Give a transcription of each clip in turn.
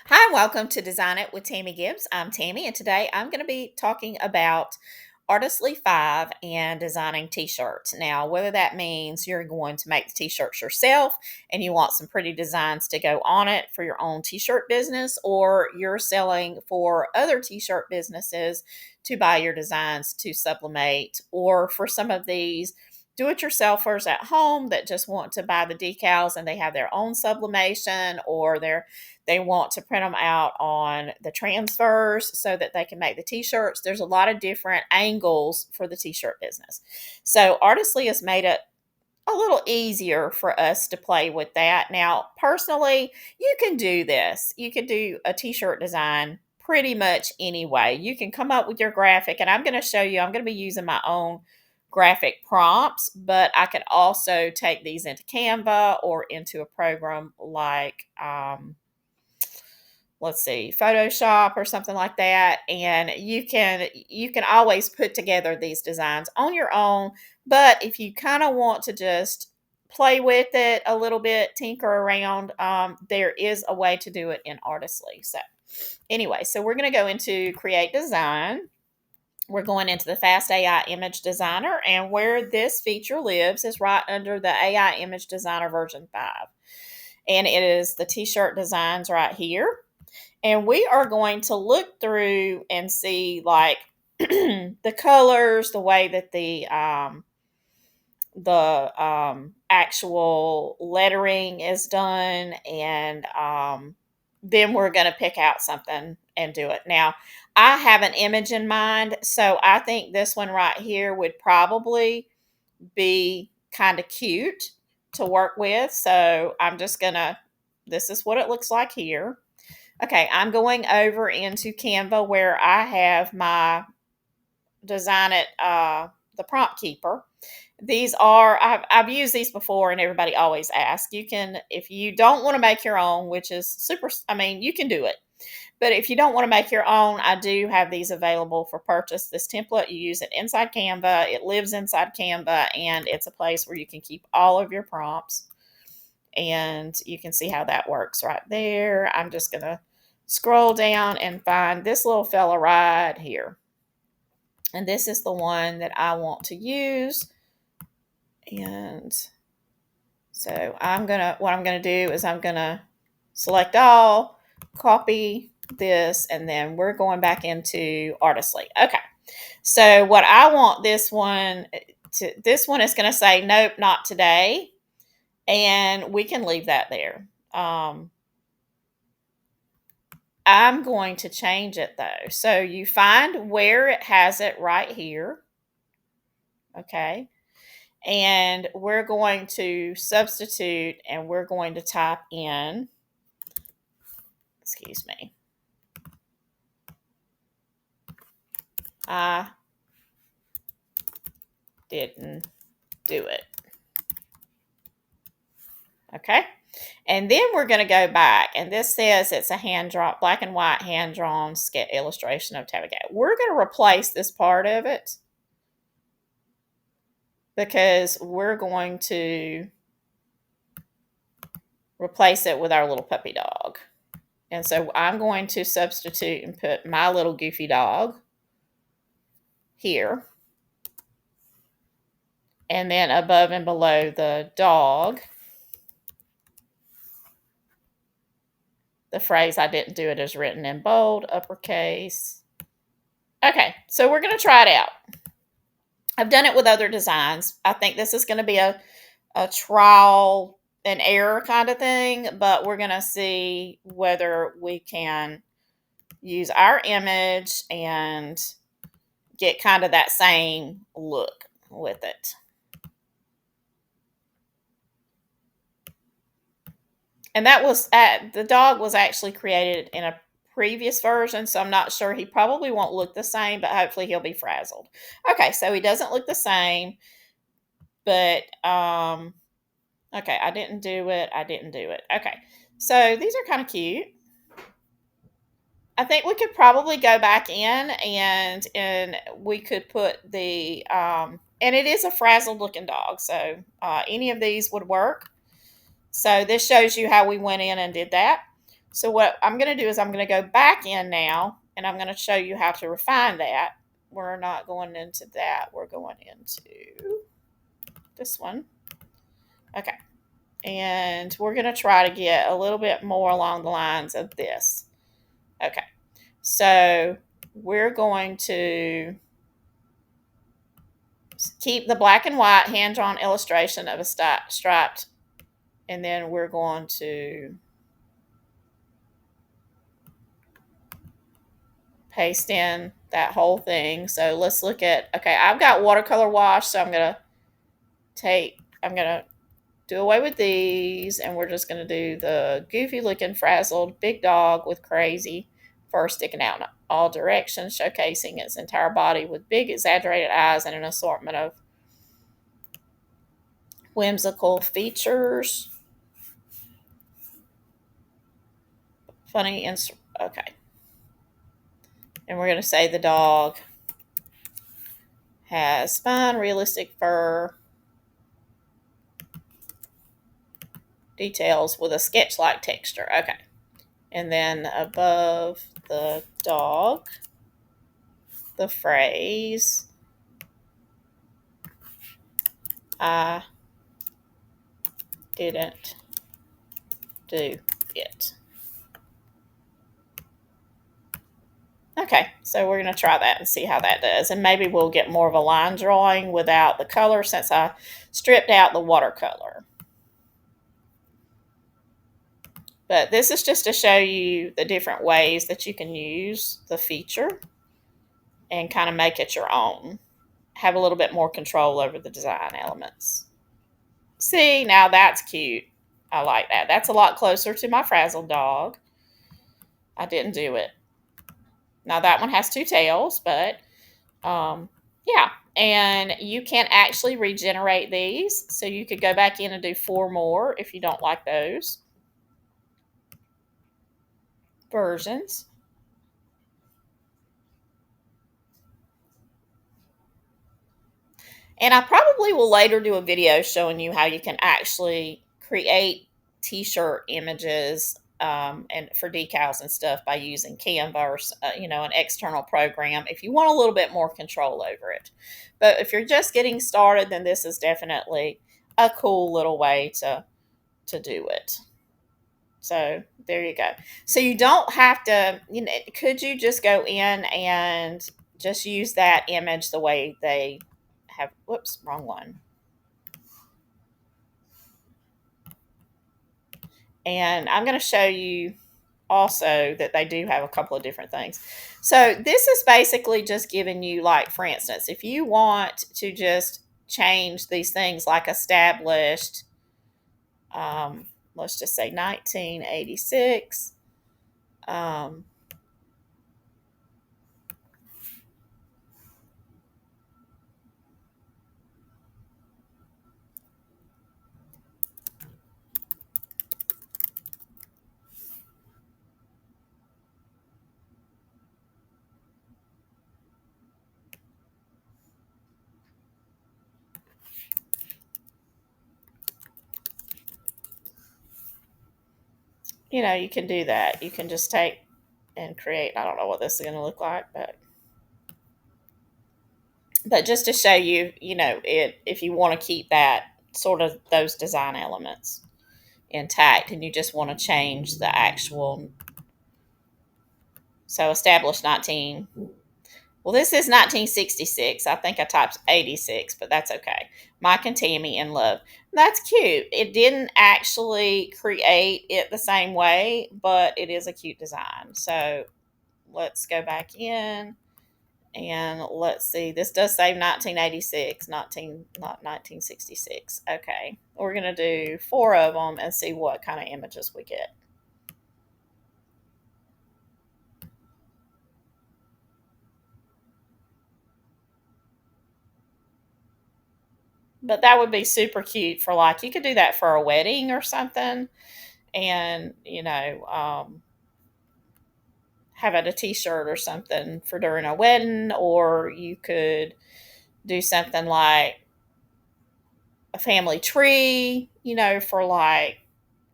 Hi, welcome to Design It with Tammy Gibbs. I'm Tammy, and today I'm going to be talking about Artistly 5 and designing t shirts. Now, whether that means you're going to make the t shirts yourself and you want some pretty designs to go on it for your own t shirt business, or you're selling for other t shirt businesses to buy your designs to sublimate, or for some of these do it yourselfers at home that just want to buy the decals and they have their own sublimation, or they want to print them out on the transfers so that they can make the t-shirts. There's a lot of different angles for the t-shirt business. So Artistly has made it a little easier for us to play with that. Now, personally, you can do this. You can do a t-shirt design pretty much any way. You can come up with your graphic, and I'm going to show you, I'm going to be using my own graphic prompts, but I can also take these into Canva or into a program like let's see, Photoshop or something like that, and you can always put together these designs on your own. But if you kind of want to just play with it a little bit, tinker around, there is a way to do it in Artistly. So anyway, so we're going to go into create design. We're going into the fast AI image designer, and where this feature lives is right under the AI image designer version 5, and it is the t-shirt designs right here. And we are going to look through and see like the colors, the way that the actual lettering is done, and then we're going to pick out something and do it. Now, I have an image in mind, so I think this one right here would probably be kind of cute to work with. So I'm just gonna, this is what it looks like here. Okay, I'm going over into Canva where I have my design it, the prompt keeper. These are, I've used these before and everybody always asks. You can, if you don't want to make your own, which is super, I mean, you can do it. But if you don't want to make your own, I do have these available for purchase. This template, you use it inside Canva. It lives inside Canva, and it's a place where you can keep all of your prompts. And you can see how that works right there. I'm just going to scroll down and find this little fella right here. And this is the one that I want to use. And so what I'm going to do is I'm going to select all, copy this, and then we're going back into Artistly. Okay. So what I want this one is going to say, nope, not today. And we can leave that there. I'm going to change it though. So you find where it has it right here. Okay. And we're going to substitute and we're going to type in, excuse me, I didn't do it. Okay. And then we're going to go back, and this says it's a hand drawn, black and white hand drawn illustration of Tabby Cat. We're going to replace this part of it because we're going to replace it with our little puppy dog. And so I'm going to substitute and put my little goofy dog here. And then above and below the dog, the phrase I didn't do it is written in bold, uppercase. Okay, so we're going to try it out. I've done it with other designs. I think this is going to be a trial and error kind of thing, but we're going to see whether we can use our image and get kind of that same look with it. And that was the dog was actually created in a previous version, so I'm not sure. He probably won't look the same, but hopefully he'll be frazzled. Okay, so he doesn't look the same, but okay, I didn't do it. Okay, so these are kind of cute. I think we could probably go back in and we could put the and it is a frazzled looking dog, so any of these would work. So this shows you how we went in and did that. So what I'm going to do is I'm going to go back in now, and I'm going to show you how to refine that. We're not going into that. We're going into this one. Okay. And we're going to try to get a little bit more along the lines of this. Okay. So we're going to keep the black and white hand-drawn illustration of a striped, and then we're going to paste in that whole thing. So let's look at, okay, I've got watercolor wash, so I'm going to do away with these, and we're just going to do the goofy looking frazzled big dog with crazy fur sticking out in all directions, showcasing its entire body with big exaggerated eyes and an assortment of whimsical features. Funny and okay. And we're going to say the dog has fine, realistic fur details with a sketch-like texture. Okay. And then above the dog, the phrase, I didn't do it. Okay, so we're going to try that and see how that does. And maybe we'll get more of a line drawing without the color since I stripped out the watercolor. But this is just to show you the different ways that you can use the feature and kind of make it your own. Have a little bit more control over the design elements. See, now that's cute. I like that. That's a lot closer to my frazzled dog. I didn't do it. Now that one has two tails, but yeah. And you can actually regenerate these. So you could go back in and do 4 more if you don't like those versions. And I probably will later do a video showing you how you can actually create t-shirt images and for decals and stuff by using Canva or an external program if you want a little bit more control over it. But if you're just getting started, then this is definitely a cool little way to do it. So there you go. So you don't have to, could you just go in and just use that image the way they have, whoops, wrong one. And I'm going to show you also that they do have a couple of different things. So this is basically just giving you, like, for instance, if you want to just change these things like established, let's just say 1986, you can do that. You can just take and create, I don't know what this is going to look like, but just to show you, if you want to keep that sort of those design elements intact and you just want to change the actual, so established 19, well, this is 1966. I think I typed 86, but that's okay. Mike and Tammy in love. That's cute. It didn't actually create it the same way, but it is a cute design. So let's go back in and let's see. This does say 1986, not 1966. Okay. We're going to do 4 of them and see what kind of images we get. But that would be super cute for, like, you could do that for a wedding or something, and have it a t-shirt or something for during a wedding, or you could do something like a family tree, for like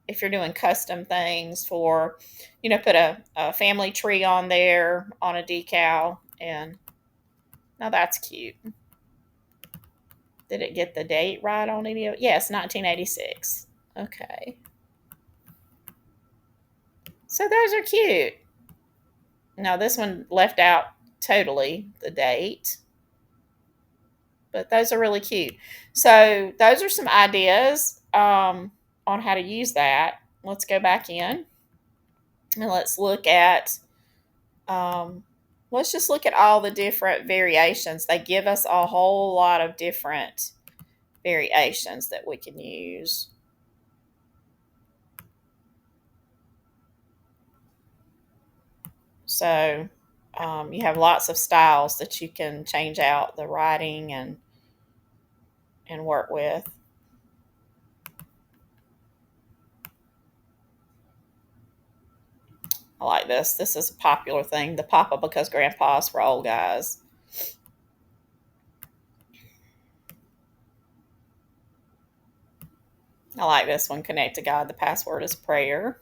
if you're doing custom things for, put a family tree on there on a decal. And now that's cute. Did it get the date right on any of it? Yes, 1986. Okay. So those are cute. Now this one left out totally the date, but those are really cute. So those are some ideas on how to use that. Let's go back in and um, let's just look at all the different variations. They give us a whole lot of different variations that we can use. So you have lots of styles that you can change out the writing and work with. I like this. This is a popular thing. The Papa because Grandpa's for old guys. I like this one. Connect to God. The password is prayer.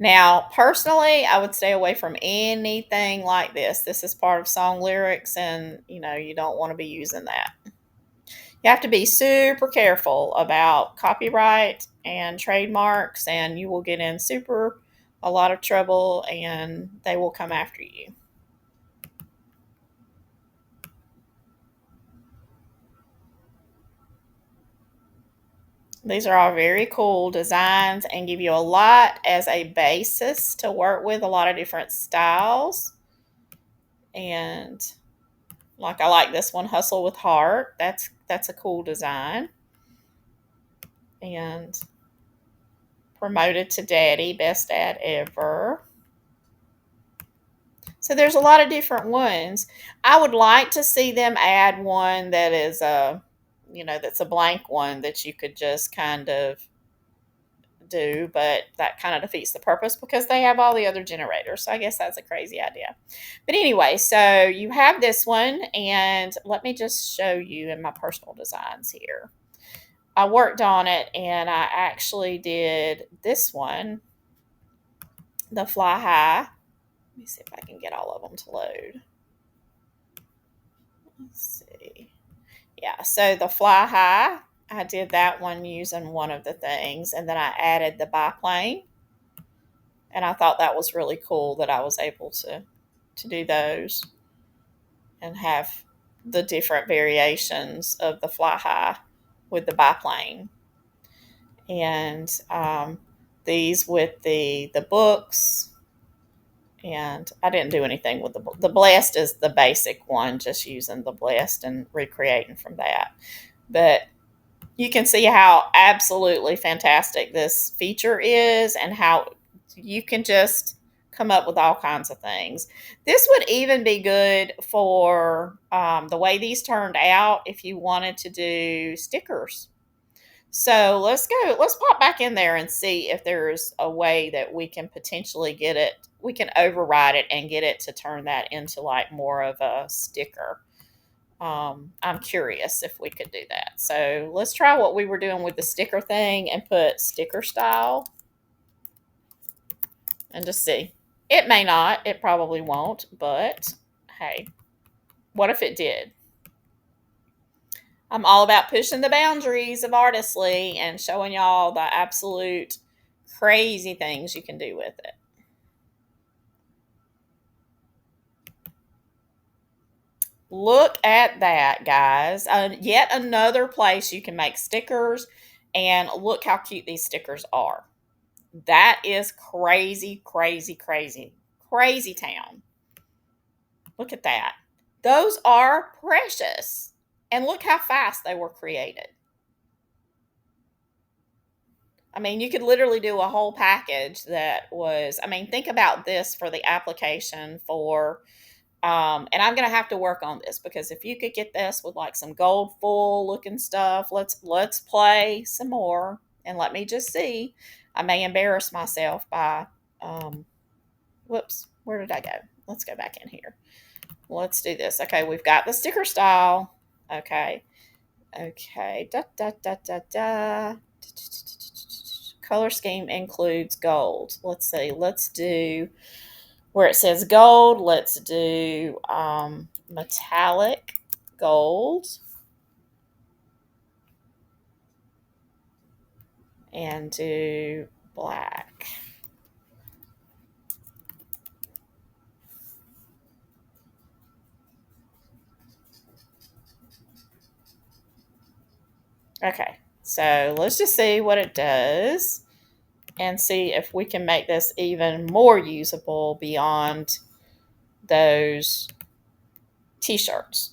Now, personally, I would stay away from anything like this. This is part of song lyrics, and you don't want to be using that. You have to be super careful about copyright and trademarks, and you will get in a lot of trouble, and they will come after you. These are all very cool designs and give you a lot as a basis to work with, a lot of different styles. And like I like this one, Hustle with Heart. That's a cool design. And Promoted to Daddy, Best Dad Ever. So there's a lot of different ones. I would like to see them add one that is that's a blank one that you could just kind of do, but that kind of defeats the purpose because they have all the other generators. So I guess that's a crazy idea. But anyway, so you have this one, and let me just show you in my personal designs here. I worked on it, and I actually did this one, the Fly High. Let me see if I can get all of them to load. Let's see. Yeah, so the Fly High, I did that one using one of the things, and then I added the biplane. And I thought that was really cool that I was able to do those and have the different variations of the Fly High with the biplane. And these with the books. And I didn't do anything with the Blessed is the basic one, just using the Blessed and recreating from that. But you can see how absolutely fantastic this feature is and how you can just come up with all kinds of things. This would even be good for the way these turned out if you wanted to do stickers. So let's pop back in there and see if there's a way that we can potentially get it, we can override it and get it to turn that into like more of a sticker. I'm curious if we could do that. So let's try what we were doing with the sticker thing and put sticker style and just see. It may not, it probably won't, but hey, what if it did? I'm all about pushing the boundaries of artistry and showing y'all the absolute crazy things you can do with it. Look at that, guys. Yet another place you can make stickers, and look how cute these stickers are. That is crazy, crazy, crazy, crazy town. Look at that. Those are precious. And look how fast they were created. I mean, you could literally do a whole package that was, I mean, think about this for the application for, and I'm going to have to work on this because if you could get this with like some gold foil looking stuff, let's play some more and let me just see. I may embarrass myself by, whoops, where did I go? Let's go back in here. Let's do this. Okay, we've got the sticker style. Okay. Okay. Da, da, da, da, da. Color scheme includes gold. Let's see. Let's do where it says gold. Let's do metallic gold and do black. Okay. So let's just see what it does and see if we can make this even more usable beyond those t-shirts.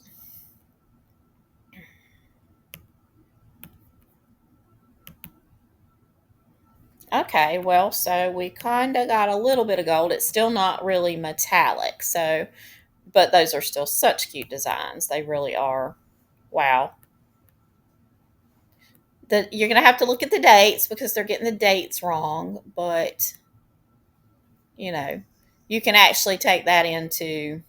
Okay, well, so we kind of got a little bit of gold. It's still not really metallic, so, but those are still such cute designs. They really are. Wow. You're going to have to look at the dates because they're getting the dates wrong, but, you know, you can actually take that into,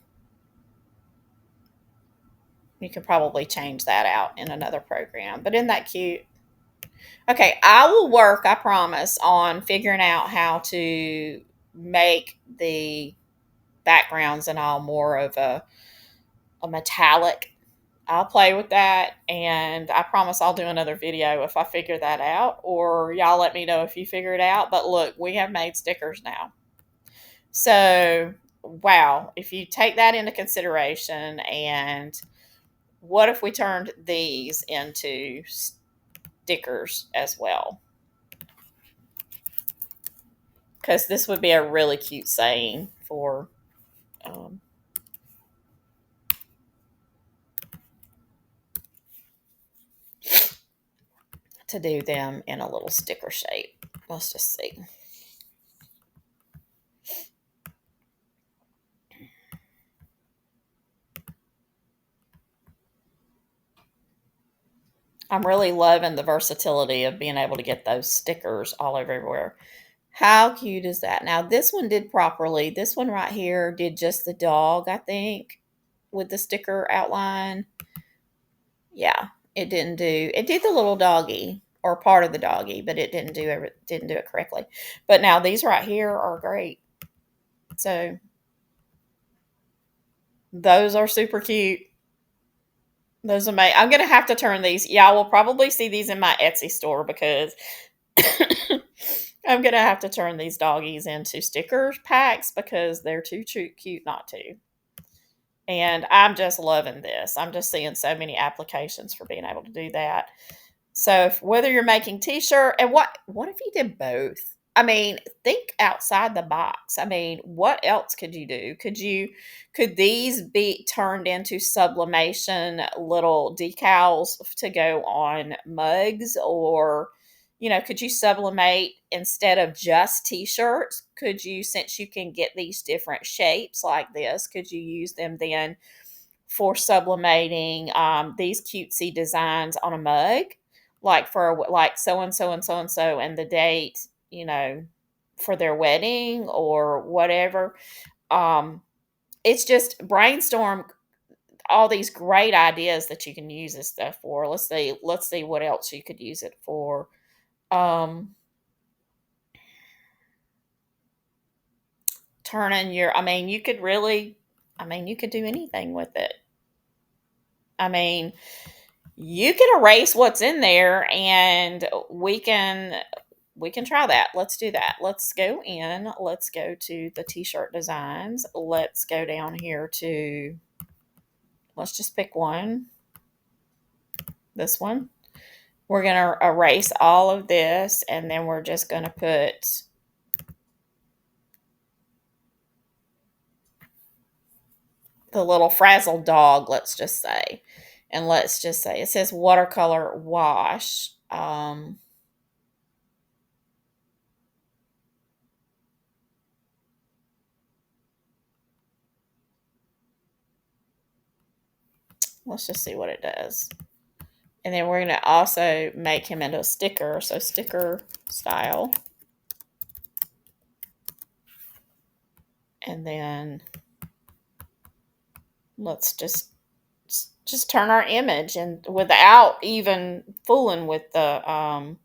you can probably change that out in another program. But isn't that cute? Okay, I will work, I promise, on figuring out how to make the backgrounds and all more of a metallic. I'll play with that, and I promise I'll do another video if I figure that out, or y'all let me know if you figure it out. But look, we have made stickers now. So, wow, if you take that into consideration, and what if we turned these into stickers as well? Because this would be a really cute saying for um, to do them in a little sticker shape. Let's just see. I'm really loving the versatility of being able to get those stickers all over everywhere. How cute is that? Now, this one did properly. This one right here did just the dog, I think, with the sticker outline. Yeah, it didn't do. It did the little doggy or part of the doggy, but it didn't do it correctly. But now these right here are great. So those are super cute. Those are my. I'm gonna have to turn these. Y'all will probably see these in my Etsy store because I'm gonna have to turn these doggies into sticker packs because they're too cute not to. And I'm just loving this. I'm just seeing so many applications for being able to do that. So whether you're making t-shirt and what if you did both? I mean, think outside the box. I mean, what else could you do? Could these be turned into sublimation little decals to go on mugs, or could you sublimate instead of just t-shirts? Could you, since you can get these different shapes like this, could you use them then for sublimating these cutesy designs on a mug, like for like so and so and so and so and the date, for their wedding or whatever. Um, it's just brainstorm all these great ideas that you can use this stuff for. Let's see what else you could use it for. Um, turning your, I mean, you could really, I mean, you could do anything with it. I mean, you can erase what's in there and we can try that. Let's do that. Let's go in. Let's go to the t-shirt designs. Let's go down here to, let's just pick one. This one. We're going to erase all of this and then we're just going to put the little frazzled dog, let's just say. And let's just say it says watercolor wash. Let's just see what it does. And then we're going to also make him into a sticker. So sticker style. And then let's just just turn our image and without even fooling with the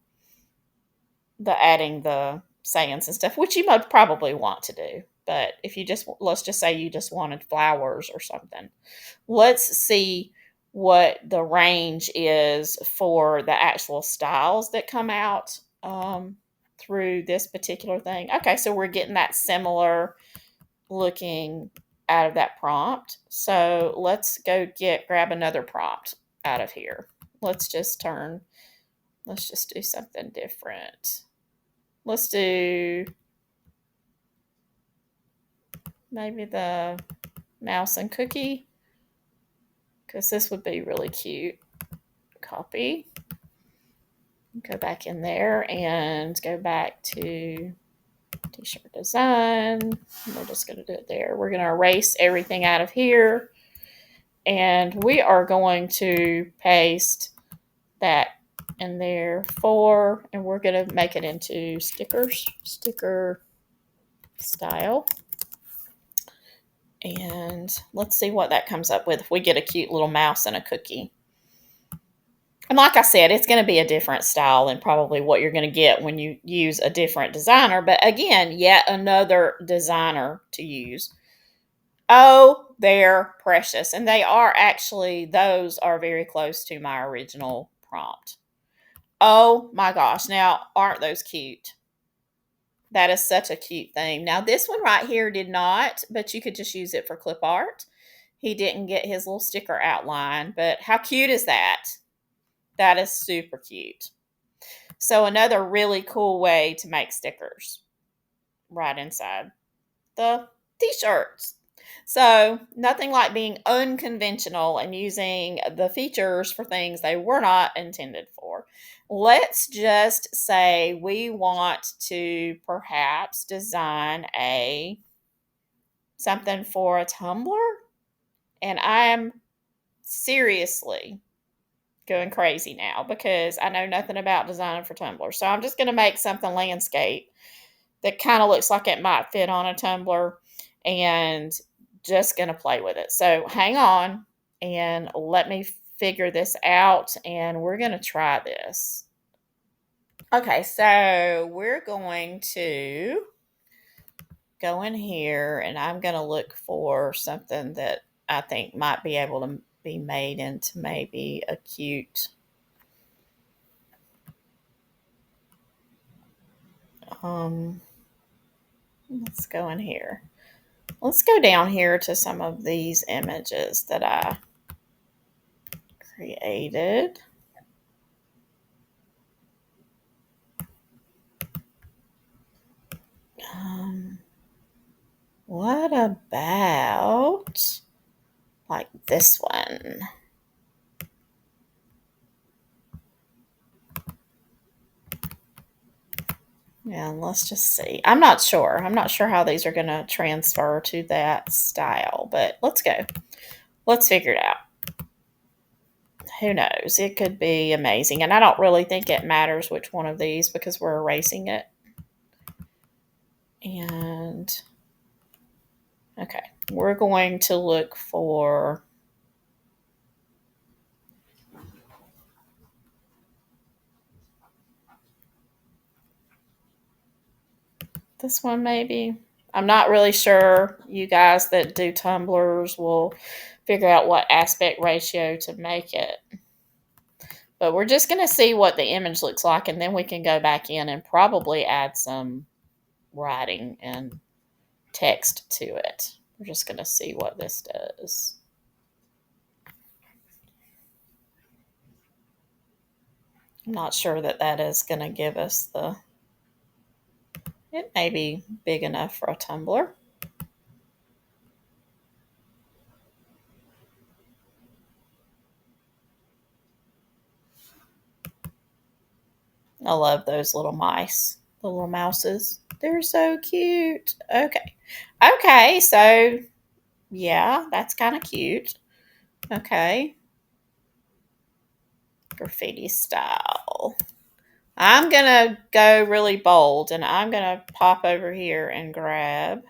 adding the sayings and stuff, which you might probably want to do. But if you just, let's just say you just wanted flowers or something, let's see what the range is for the actual styles that come out through this particular thing. Okay, so we're getting that similar looking out of that prompt. So let's go grab another prompt out of here. Let's just do something different. Let's do maybe the mouse and cookie, because this would be really cute. Copy. Go back in there and go back to t-shirt design. We're just going to do it there. We're going to erase everything out of here. And we are going to paste that in there and we're going to make it into stickers, sticker style. And let's see what that comes up with if we get a cute little mouse and a cookie. And like I said, it's going to be a different style than probably what you're going to get when you use a different designer. But again, yet another designer to use. Oh, they're precious. And they are actually, those are very close to my original prompt. Oh my gosh. Now, aren't those cute? That is such a cute thing. Now, this one right here did not, but you could just use it for clip art. He didn't get his little sticker outline, but how cute is that? That is super cute. So another really cool way to make stickers right inside the t-shirts. So nothing like being unconventional and using the features for things they were not intended for. Let's just say we want to perhaps design something for a tumbler, and I'm seriously going crazy now because I know nothing about designing for tumblers. So I'm just going to make something landscape that kind of looks like it might fit on a tumbler and just going to play with it. So hang on and let me figure this out and we're going to try this. Okay, so we're going to go in here and I'm going to look for something that I think might be able to be made into maybe a cute let's go in here. Let's go down here to some of these images that I created. What about like this one? Yeah, let's just see. I'm not sure. I'm not sure how these are going to transfer to that style, but let's go. Let's figure it out. Who knows? It could be amazing. And I don't really think it matters which one of these because we're erasing it. And okay, we're going to look for this one maybe. I'm not really sure. You guys that do tumblers will figure out what aspect ratio to make it. But we're just going to see what the image looks like, and then we can go back in and probably add some writing and text to it. We're just going to see what this does. I'm not sure that is going to give us it may be big enough for a tumbler. I love those little mice, the little mouses. They're so cute. Okay. Okay, so yeah, that's kind of cute. Okay. Graffiti style. I'm going to go really bold and I'm going to pop over here and grab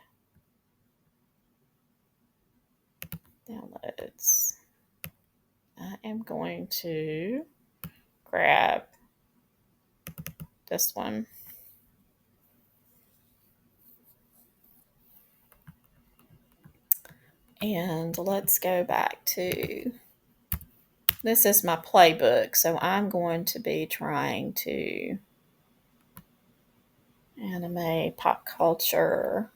downloads. I am going to grab this one. And let's go back to, this is my playbook. So I'm going to be trying to anime, pop culture.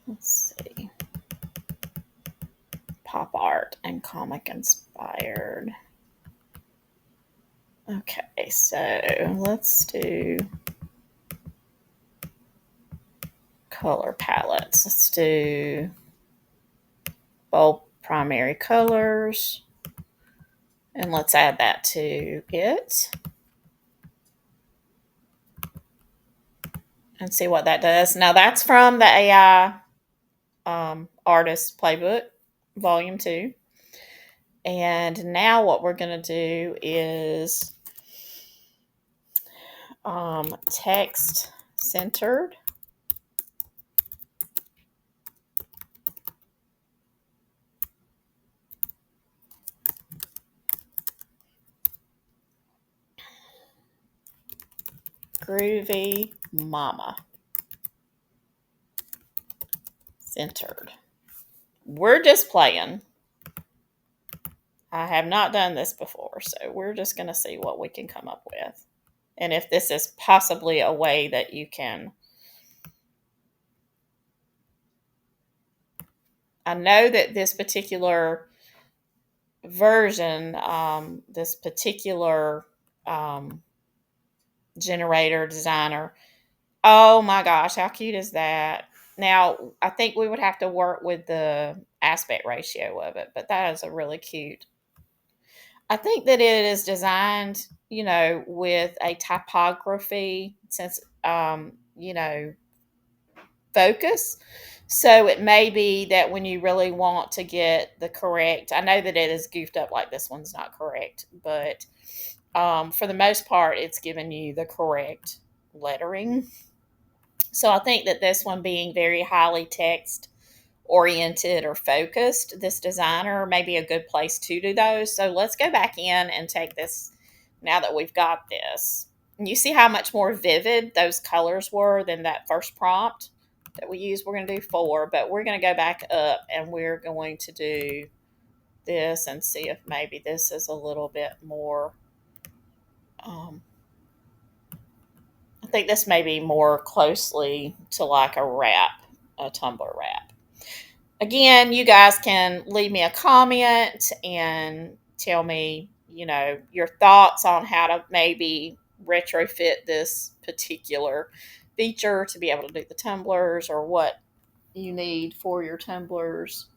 Let's see. Pop art and comic inspired. Okay, so let's do color palettes. Let's do bold primary colors. And let's add that to it. And see what that does. Now that's from the AI Artist Playbook, Volume 2. And now what we're going to do is text centered. Groovy Mama. Centered. We're just playing. I have not done this before, so we're just going to see what we can come up with. And if this is possibly a way that you can. I know that this particular version, this particular generator designer, oh my gosh, how cute is that? Now, I think we would have to work with the aspect ratio of it, but that is a really cute. I think that it is designed, with a typography since, focus. So it may be that when you really want to get the correct, I know that it is goofed up like this one's not correct, but for the most part, it's giving you the correct lettering. So I think that this one being very highly text oriented or focused, this designer may be a good place to do those. So let's go back in and take this now that we've got this. And you see how much more vivid those colors were than that first prompt that we used. We're going to do 4, but we're going to go back up and we're going to do this and see if maybe this is a little bit more. I think this may be more closely to like a wrap, a tumbler wrap. Again, you guys can leave me a comment and tell me, your thoughts on how to maybe retrofit this particular feature to be able to do the tumblers or what you need for your tumblers.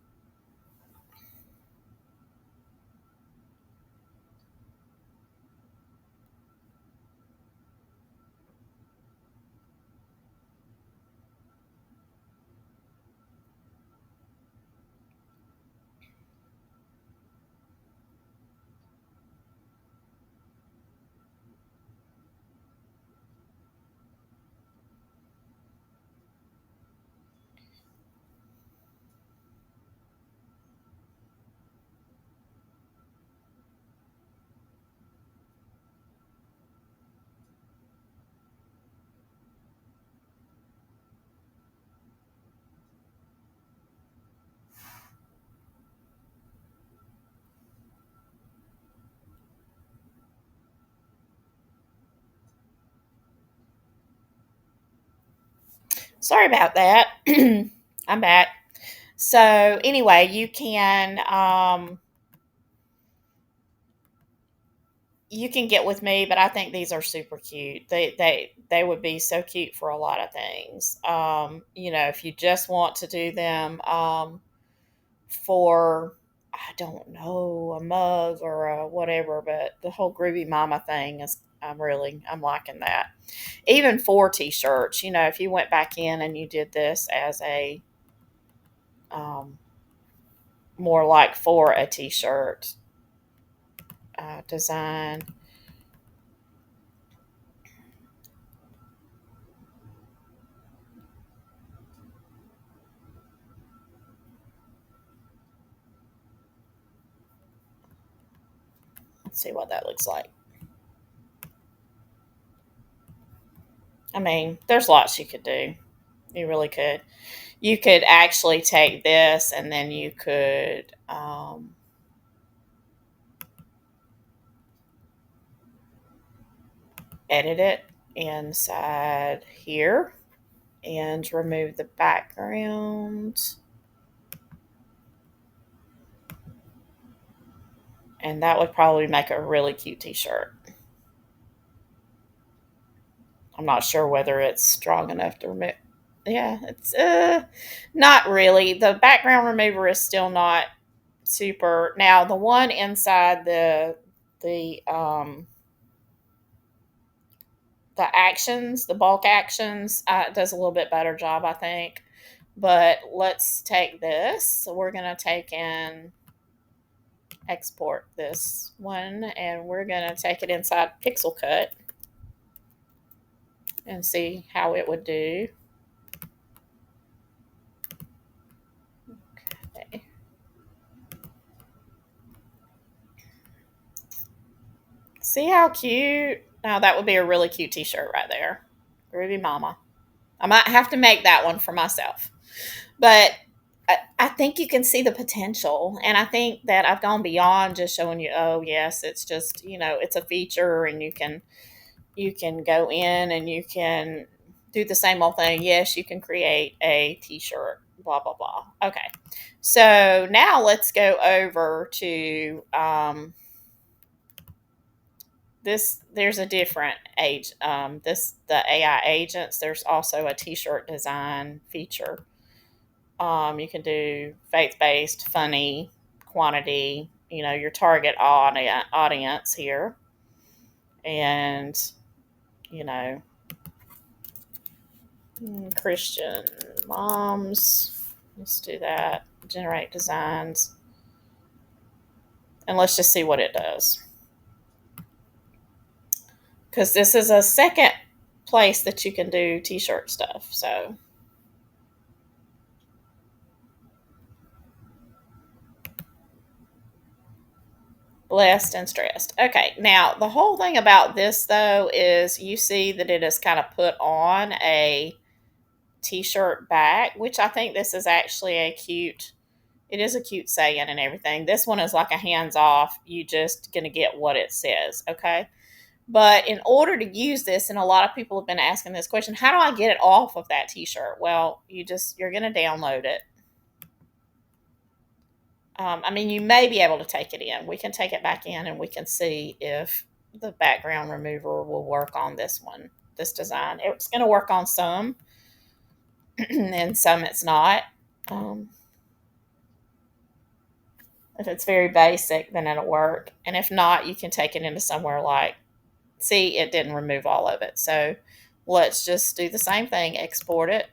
Sorry about that. I'm back. So anyway, you can get with me, but I think these are super cute. They would be so cute for a lot of things. If you just want to do them for, I don't know, a mug or a whatever, but the whole groovy mama thing is, I'm liking that. Even for t-shirts, if you went back in and you did this as a um, more like for a t-shirt design. Let's see what that looks like. I mean, there's lots you could do. You really could. You could actually take this and then you could edit it inside here and remove the background. And that would probably make a really cute t-shirt. I'm not sure whether it's strong enough to remove. Yeah, it's not really. The background remover is still not super. Now the one inside the the actions, the bulk actions, does a little bit better job, I think. But let's take this. So we're gonna take and export this one, and we're gonna take it inside Pixel Cut and see how it would do. Okay. See how cute? Now that would be a really cute t-shirt right there. Groovy Mama. I might have to make that one for myself. But I think you can see the potential. And I think that I've gone beyond just showing you, oh yes, it's just, it's a feature and you can go in and you can do the same old thing. Yes, you can create a t-shirt, blah, blah, blah. Okay. So now let's go over to this. There's a different age. The AI agents. There's also a t-shirt design feature. You can do faith-based, funny, quantity. Your target audience here, and you know Christian moms. Let's do that. Generate designs, and let's just see what it does. Because this is a second place that you can do t-shirt stuff. So blessed and stressed. Okay, now the whole thing about this though is you see that it is kind of put on a t-shirt back, which I think this is actually a cute. It is a cute saying and everything. This one is like a hands off. You just gonna get what it says, okay? But in order to use this, and a lot of people have been asking this question, how do I get it off of that t-shirt? Well, you're gonna download it. I mean, you may be able to take it in. We can take it back in and we can see if the background remover will work on this one, this design. It's going to work on some, and some it's not. Um, if it's very basic, then it'll work. And if not, you can take it into somewhere like, see, it didn't remove all of it. So let's just do the same thing, export it.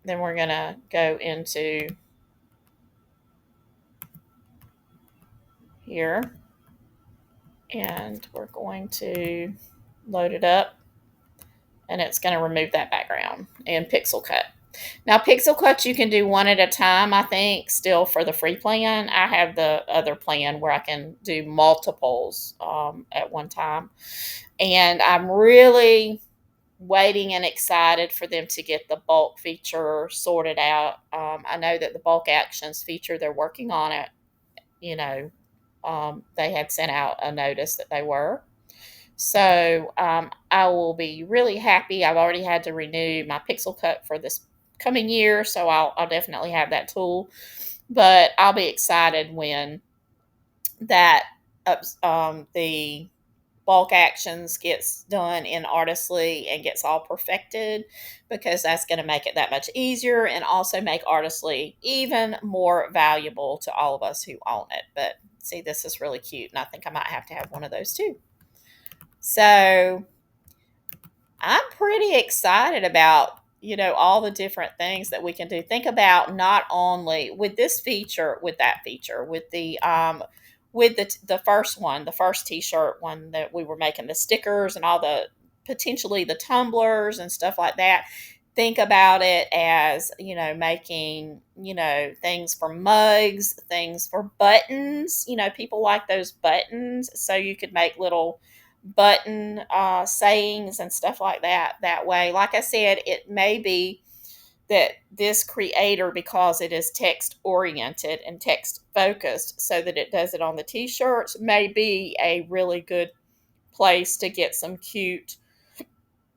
Then we're going to go into here and we're going to load it up, and it's going to remove that background in Pixel Cut. Now, Pixel Cut you can do one at a time, I think, still for the free plan. I have the other plan where I can do multiples at one time. And I'm really waiting and excited for them to get the bulk feature sorted out. I know that the bulk actions feature, they're working on it. They had sent out a notice that they were. So I will be really happy. I've already had to renew my Pixel Cut for this coming year, so I'll definitely have that tool. But I'll be excited when that the bulk actions gets done in Artistly and gets all perfected, because that's going to make it that much easier and also make Artistly even more valuable to all of us who own it. But see, this is really cute, and I think I might have to have one of those too. So I'm pretty excited about, all the different things that we can do. Think about not only with this feature, with that feature, with the first one, the first t-shirt one that we were making, the stickers and all the potentially the tumblers and stuff like that. think about it as, making, things for mugs, things for buttons. People like those buttons. So you could make little button sayings and stuff like that that way. Like I said, it may be that this creator, because it is text oriented and text focused, so that it does it on the t shirts, may be a really good place to get some cute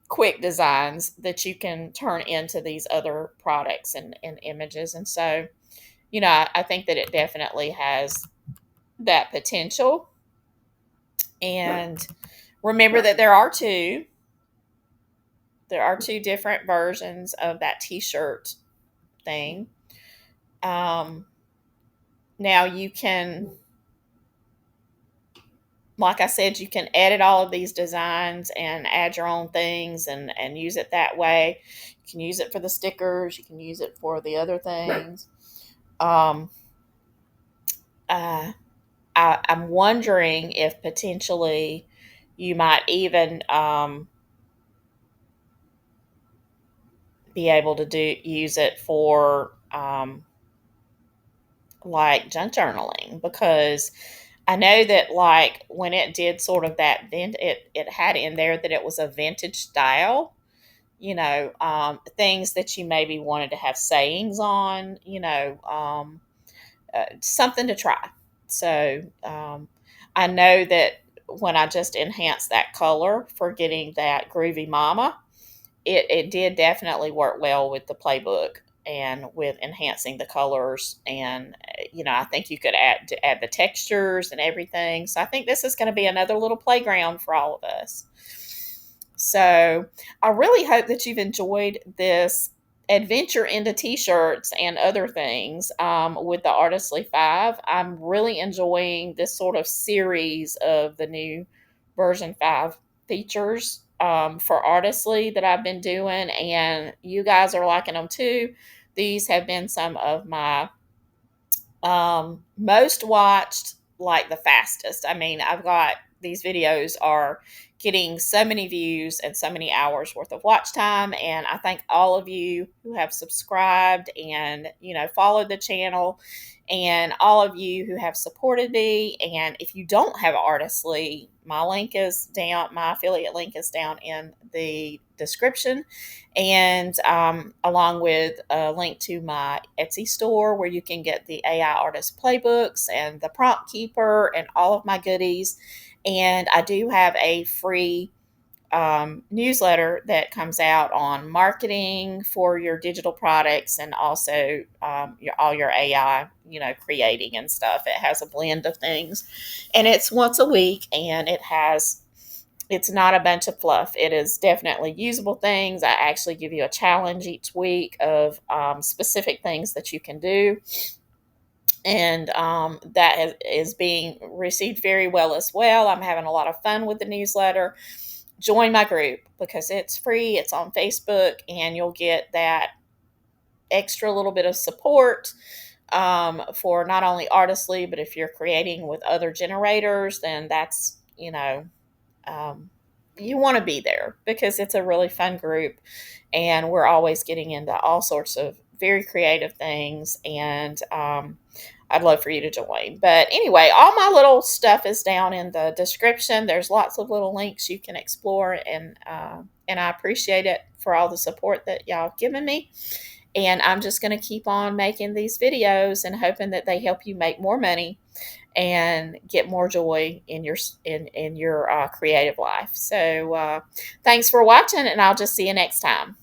quick designs that you can turn into these other products and images. And so, I think that it definitely has that potential. And remember that there are two different versions of that t-shirt thing. Um, Now you can, like I said, you can edit all of these designs and add your own things and use it that way. You can use it for the stickers. You can use it for the other things. Um, uh, I'm wondering if potentially you might even be able to use it for like junk journaling, because I know that like when it did sort of that it had in there that it was a vintage style, things that you maybe wanted to have sayings on, something to try. So I know that when I just enhanced that color for getting that groovy mama, it did definitely work well with the playbook and with enhancing the colors. And I think you could add the textures and everything. So I think this is going to be another little playground for all of us. So I really hope that you've enjoyed this adventure into t-shirts and other things with the Artistly 5. I'm really enjoying this sort of series of the new version 5 features for Artistly that I've been doing, and you guys are liking them too. These have been some of my most watched, like the fastest. I mean, I've got these videos are getting so many views and so many hours worth of watch time. And I thank all of you who have subscribed and, followed the channel, and all of you who have supported me. And if you don't have Artistly, my link is down, my affiliate link is down in the description, and along with a link to my Etsy store where you can get the AI artist playbooks and the prompt keeper and all of my goodies. And I do have a free newsletter that comes out on marketing for your digital products, and also all your AI, creating and stuff. It has a blend of things, and it's once a week, and it's not a bunch of fluff. It is definitely usable things. I actually give you a challenge each week of specific things that you can do. And is being received very well as well. I'm having a lot of fun with the newsletter. Join my group because it's free. It's on Facebook, and you'll get that extra little bit of support for not only Artistly, but if you're creating with other generators, then that's, um, you want to be there because it's a really fun group, and we're always getting into all sorts of very creative things. And I'd love for you to join. But anyway, all my little stuff is down in the description. There's lots of little links you can explore, and I appreciate it for all the support that y'all have given me. And I'm just going to keep on making these videos and hoping that they help you make more money and get more joy in your creative life. So thanks for watching, and I'll just see you next time.